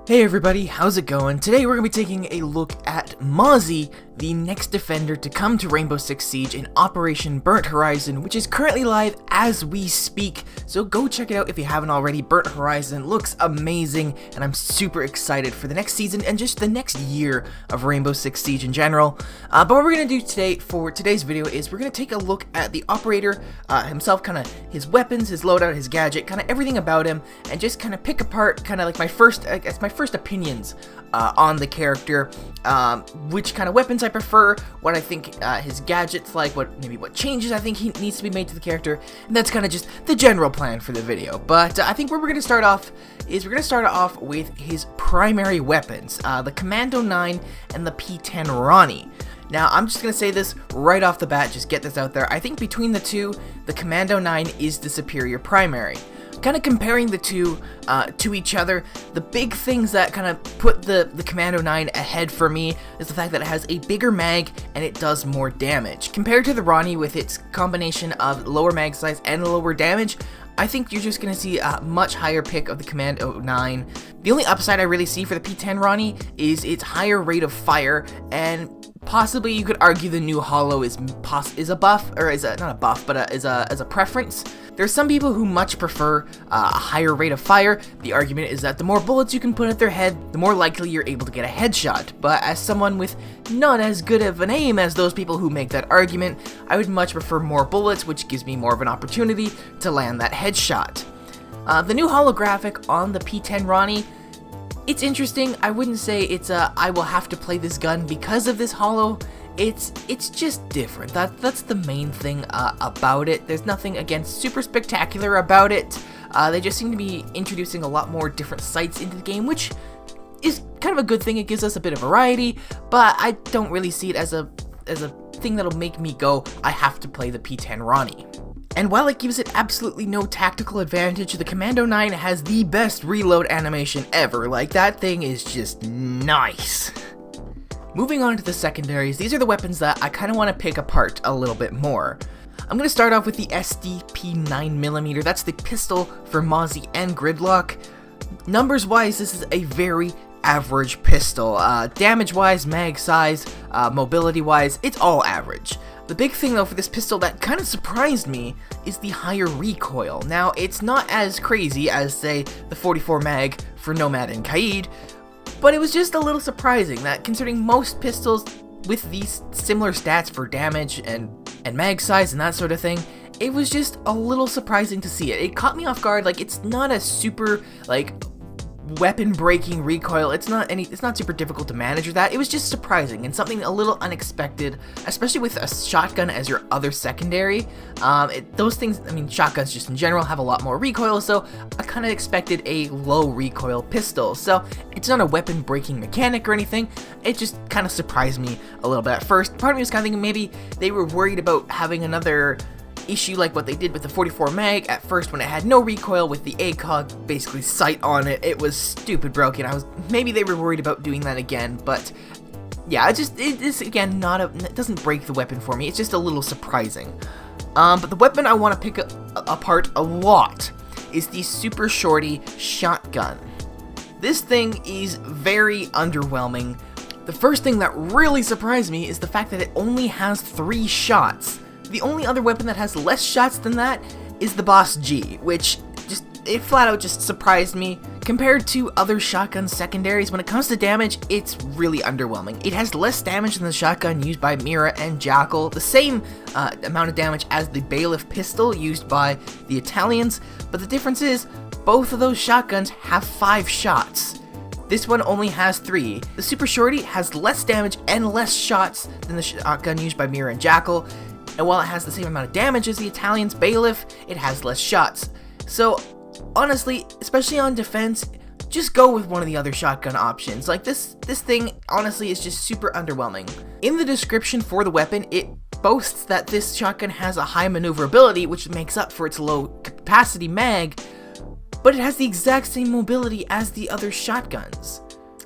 Hey everybody, how's it going? Today we're going to be taking a look at Mozzie, the next defender to come to Rainbow Six Siege in Operation Burnt Horizon, which is currently live as we speak, so go check it out if you haven't already. Burnt Horizon looks amazing, and I'm super excited for the next season and just the next year of Rainbow Six Siege in general. But what we're going to do today for today's video is we're going to take a look at the operator himself, kind of his weapons, his loadout, his gadget, kind of everything about him, and just kind of pick apart kind of like my first opinions on the character, which kind of weapons I prefer, what I think his gadget's like, what changes I think he needs to be made to the character, and that's kind of just the general plan for the video. But I think where we're going to start off is we're going to start off with his primary weapons, the Commando 9 and the P10 Ronnie. Now, I'm just going to say this right off the bat, just get this out there. I think between the two, the Commando 9 is the superior primary. Kind of comparing the two to each other, the big things that kind of put the Commando 9 ahead for me is the fact that it has a bigger mag and it does more damage. Compared to the Ronnie with its combination of lower mag size and lower damage, I think you're just going to see a much higher pick of the Commando 9. The only upside I really see for the P10 Ronnie is its higher rate of fire, and possibly you could argue the new holo is a buff, or not a buff, but is a preference. There's some people who much prefer a higher rate of fire. The argument is that the more bullets you can put at their head, the more likely you're able to get a headshot. But as someone with not as good of an aim as those people who make that argument, I would much prefer more bullets, which gives me more of an opportunity to land that headshot. The new holographic on the P10 Ronnie, it's interesting. I wouldn't say it's I will have to play this gun because of this holo. It's just different. That's the main thing about it. There's nothing, again, super spectacular about it. They just seem to be introducing a lot more different sights into the game, which is kind of a good thing. It gives us a bit of variety, but I don't really see it as a thing that'll make me go, I have to play the P10 Ronnie. And while it gives it absolutely no tactical advantage, the Commando 9 has the best reload animation ever. Like, that thing is just nice. Moving on to the secondaries, these are the weapons that I kind of want to pick apart a little bit more. I'm going to start off with the SDP 9mm, that's the pistol for Mozzie and Gridlock. Numbers-wise, this is a very average pistol. Damage-wise, mag size, mobility-wise, it's all average. The big thing though for this pistol that kind of surprised me is the higher recoil. Now, it's not as crazy as, say, the 44 mag for Nomad and Kaid, but it was just a little surprising that considering most pistols with these similar stats for damage and mag size and that sort of thing, it was just a little surprising to see it. It caught me off guard. Like, it's not a super, like, weapon breaking recoil. It's not super difficult to manage with that. It was just surprising and something a little unexpected, especially with a shotgun as your other secondary. Those things, I mean, shotguns just in general have a lot more recoil, so I kind of expected a low recoil pistol. So it's not a weapon breaking mechanic or anything. It just kind of surprised me a little bit at first. Part of me was kind of thinking maybe they were worried about having another issue like what they did with the 44 mag at first when it had no recoil with the ACOG basically sight on it. It was stupid broken. Maybe they were worried about doing that again, but yeah, it is again it doesn't break the weapon for me. It's just a little surprising. But the weapon I want to pick apart a lot is the Super Shorty shotgun. This thing is very underwhelming. The first thing that really surprised me is the fact that it only has 3 shots. The only other weapon that has less shots than that is the Boss G, which it flat out just surprised me. Compared to other shotgun secondaries, when it comes to damage, it's really underwhelming. It has less damage than the shotgun used by Mira and Jackal, the same amount of damage as the Bailiff pistol used by the Italians, but the difference is both of those shotguns have 5 shots. This one only has 3. The Super Shorty has less damage and less shots than the shotgun used by Mira and Jackal. And while it has the same amount of damage as the Italian's Bailiff, it has less shots. So, honestly, especially on defense, just go with one of the other shotgun options. Like, this thing, honestly, is just super underwhelming. In the description for the weapon, it boasts that this shotgun has a high maneuverability, which makes up for its low capacity mag, but it has the exact same mobility as the other shotguns.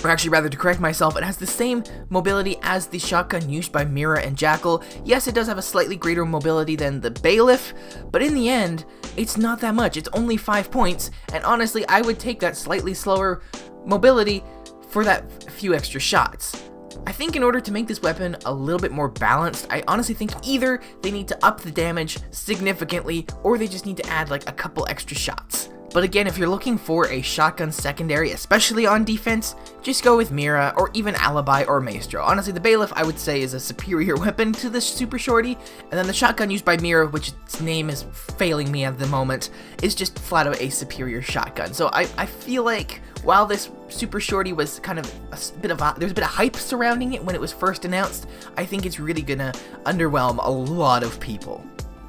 Or actually, rather, to correct myself, it has the same mobility as the shotgun used by Mira and Jackal. Yes, it does have a slightly greater mobility than the Bailiff, but in the end, it's not that much. It's only 5 points, and honestly, I would take that slightly slower mobility for that few extra shots. I think in order to make this weapon a little bit more balanced, I honestly think either they need to up the damage significantly, or they just need to add like a couple extra shots. But again, if you're looking for a shotgun secondary, especially on defense, just go with Mira or even Alibi or Maestro. Honestly, the Bailiff I would say is a superior weapon to the Super Shorty, and then the shotgun used by Mira, which its name is failing me at the moment, is just flat out a superior shotgun. So I feel like while this Super Shorty was kind of there's a bit of hype surrounding it when it was first announced, I think it's really gonna underwhelm a lot of people.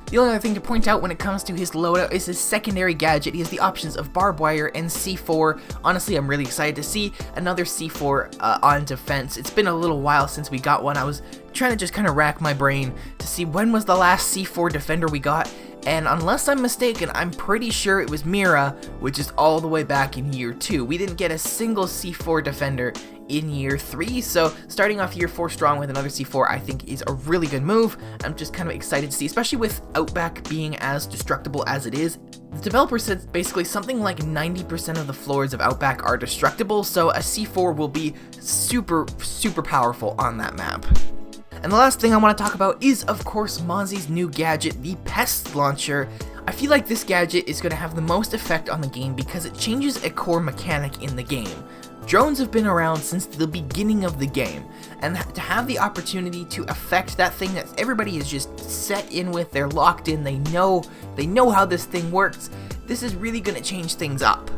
The only other thing to point out when it comes to his loadout is his secondary gadget. He has the options of barbed wire and C4. Honestly, I'm really excited to see another C4 on defense. It's been a little while since we got one. I was trying to just kind of rack my brain to see when was the last C4 defender we got, and unless I'm mistaken, I'm pretty sure it was Mira, which is all the way back in year 2. We didn't get a single C4 defender in year 3, so starting off year 4 strong with another C4 I think is a really good move. I'm just kind of excited to see, especially with Outback being as destructible as it is. The developer said basically something like 90% of the floors of Outback are destructible, so a C4 will be super powerful on that map. And the last thing I want to talk about is, of course, Mozzie's new gadget, the Pest Launcher. I feel like this gadget is going to have the most effect on the game because it changes a core mechanic in the game. Drones have been around since the beginning of the game, and to have the opportunity to affect that thing that everybody is just set in with, they're locked in, they know how this thing works, this is really going to change things up.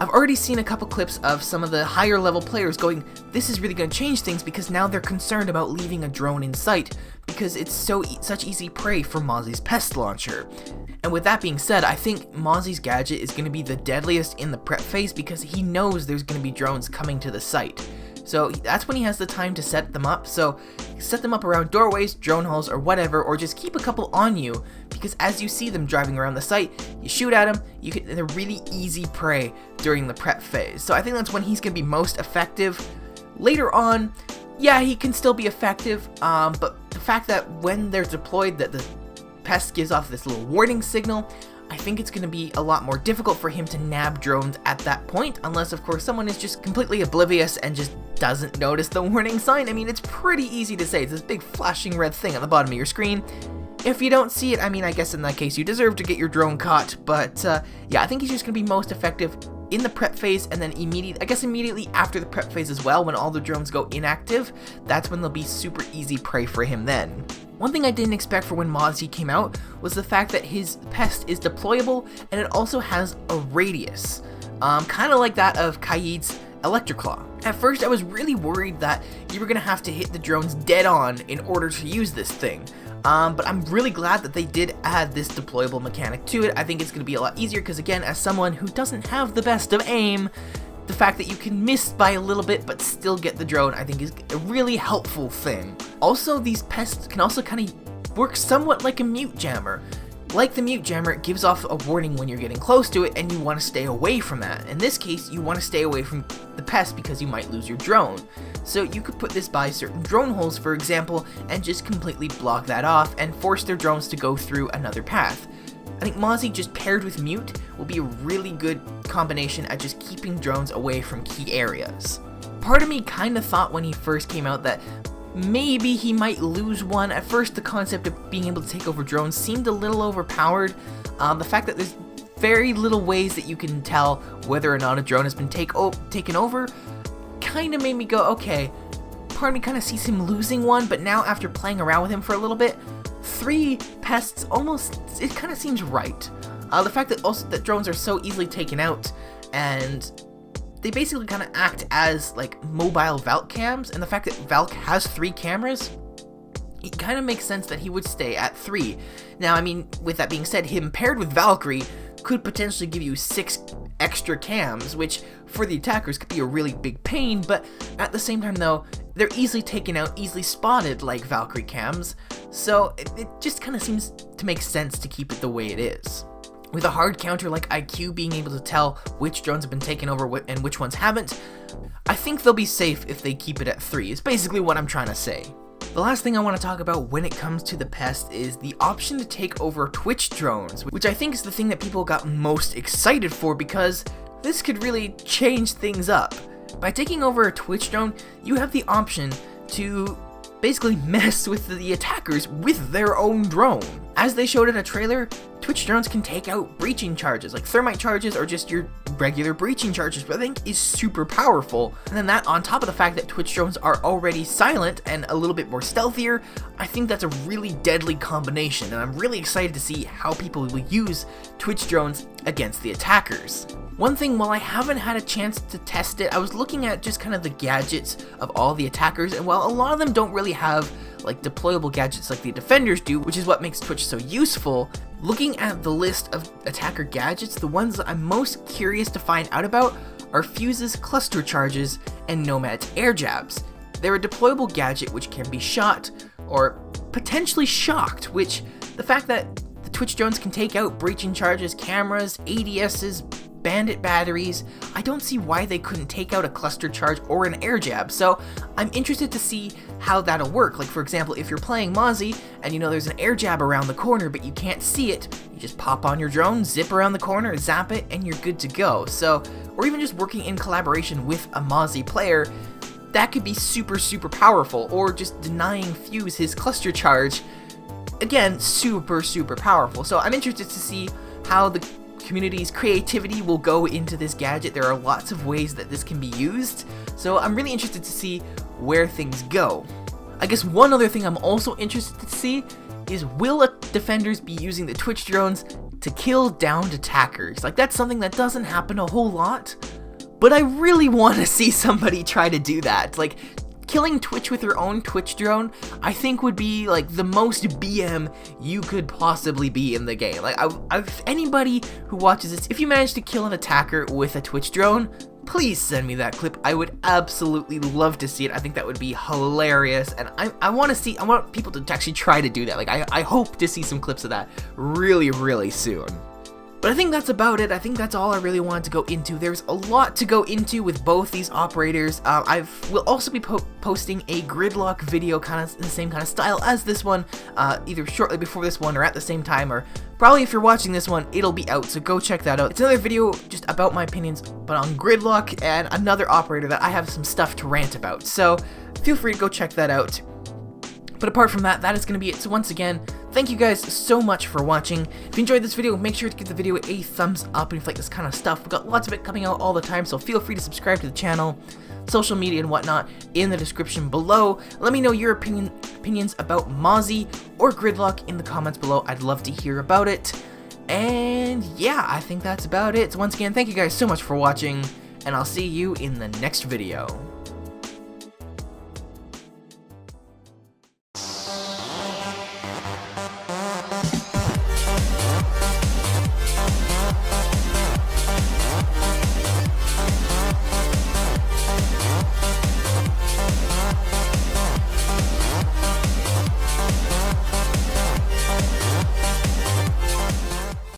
I've already seen a couple clips of some of the higher level players going, this is really going to change things because now they're concerned about leaving a drone in sight because it's such easy prey for Mozzie's Pest Launcher. And with that being said, I think Mozzie's gadget is going to be the deadliest in the prep phase because he knows there's going to be drones coming to the site. So that's when he has the time to set them up, so set them up around doorways, drone holes, or whatever, or just keep a couple on you, because as you see them driving around the site, you shoot at them, they're really easy prey during the prep phase. So I think that's when he's going to be most effective. Later on, yeah, he can still be effective, but the fact that when they're deployed, that the pest gives off this little warning signal, I think it's going to be a lot more difficult for him to nab drones at that point, unless of course someone is just completely oblivious and just doesn't notice the warning sign. I mean, it's pretty easy to say. It's this big flashing red thing on the bottom of your screen. If you don't see it, I mean, I guess in that case you deserve to get your drone caught, but yeah, I think he's just going to be most effective in the prep phase, and then immediately after the prep phase as well, when all the drones go inactive, that's when they'll be super easy prey for him then. One thing I didn't expect for when Mozzie came out was the fact that his pest is deployable and it also has a radius, kind of like that of Kaid's Electroclaw. At first I was really worried that you were going to have to hit the drones dead on in order to use this thing. But I'm really glad that they did add this deployable mechanic to it. I think it's going to be a lot easier because, again, as someone who doesn't have the best of aim, the fact that you can miss by a little bit but still get the drone, I think is a really helpful thing. Also, these pests can also kind of work somewhat like a mute jammer. Like the mute jammer, it gives off a warning when you're getting close to it and you want to stay away from that. In this case, you want to stay away from the pest because you might lose your drone. So you could put this by certain drone holes, for example, and just completely block that off and force their drones to go through another path. I think Mozzie just paired with mute will be a really good combination at just keeping drones away from key areas. Part of me kind of thought when he first came out that maybe he might lose one. At first, the concept of being able to take over drones seemed a little overpowered. The fact that there's very little ways that you can tell whether or not a drone has been taken over kind of made me go, okay, part of me kind of sees him losing one, but now after playing around with him for a little bit, 3 pests almost, it kind of seems right. The fact that also that drones are so easily taken out, and they basically kind of act as like mobile Valk cams, and the fact that Valk has 3 cameras, it kind of makes sense that he would stay at 3. Now, I mean, with that being said, him paired with Valkyrie could potentially give you 6 extra cams, which for the attackers could be a really big pain, but at the same time though, they're easily taken out, easily spotted like Valkyrie cams, so it just kind of seems to make sense to keep it the way it is. With a hard counter like IQ being able to tell which drones have been taken over and which ones haven't, I think they'll be safe if they keep it at 3, is basically what I'm trying to say. The last thing I want to talk about when it comes to the Pest is the option to take over Twitch drones, which I think is the thing that people got most excited for because this could really change things up. By taking over a Twitch drone, you have the option to basically mess with the attackers with their own drone. As they showed in a trailer, Twitch drones can take out breaching charges, like thermite charges or just your regular breaching charges, which I think is super powerful. And then that on top of the fact that Twitch drones are already silent and a little bit more stealthier, I think that's a really deadly combination, and I'm really excited to see how people will use Twitch drones against the attackers. One thing, while I haven't had a chance to test it, I was looking at just kind of the gadgets of all the attackers, and while a lot of them don't really have like deployable gadgets like the defenders do, which is what makes Twitch so useful, looking at the list of attacker gadgets, the ones that I'm most curious to find out about are Fuse's cluster charges and Nomad's air jabs. They're a deployable gadget which can be shot or potentially shocked, which the fact that the Twitch drones can take out breaching charges, cameras, ADSs, bandit batteries, I don't see why they couldn't take out a cluster charge or an air jab, so I'm interested to see how that'll work. Like for example, if you're playing Mozzie and you know there's an air jab around the corner but you can't see it, you just pop on your drone, zip around the corner, zap it, and you're good to go. So, or even just working in collaboration with a Mozzie player, that could be super powerful, or just denying Fuse his cluster charge, again, super powerful. So I'm interested to see how the community's creativity will go into this gadget. There are lots of ways that this can be used, so I'm really interested to see where things go. I guess one other thing I'm also interested to see is, will defenders be using the Twitch drones to kill downed attackers? Like, that's something that doesn't happen a whole lot, but I really want to see somebody try to do that. Like, killing Twitch with your own Twitch drone, I think would be like the most BM you could possibly be in the game. Like, if anybody who watches this, if you manage to kill an attacker with a Twitch drone, please send me that clip. I would absolutely love to see it. I think that would be hilarious, and I want people to actually try to do that. Like, I hope to see some clips of that really soon. But I think that's about it. I think that's all I really wanted to go into. There's a lot to go into with both these operators. We'll also be posting a Gridlock video kind of in the same kind of style as this one, either shortly before this one or at the same time, or probably if you're watching this one, it'll be out, so go check that out. It's another video just about my opinions, but on Gridlock and another operator that I have some stuff to rant about, so feel free to go check that out. But apart from that, that is going to be it. So once again, thank you guys so much for watching. If you enjoyed this video, make sure to give the video a thumbs up. And if you like this kind of stuff, we've got lots of it coming out all the time, so feel free to subscribe to the channel, social media and whatnot in the description below. Let me know your opinions about Mozzie or Gridlock in the comments below. I'd love to hear about it. And yeah, I think that's about it. So once again, thank you guys so much for watching, and I'll see you in the next video.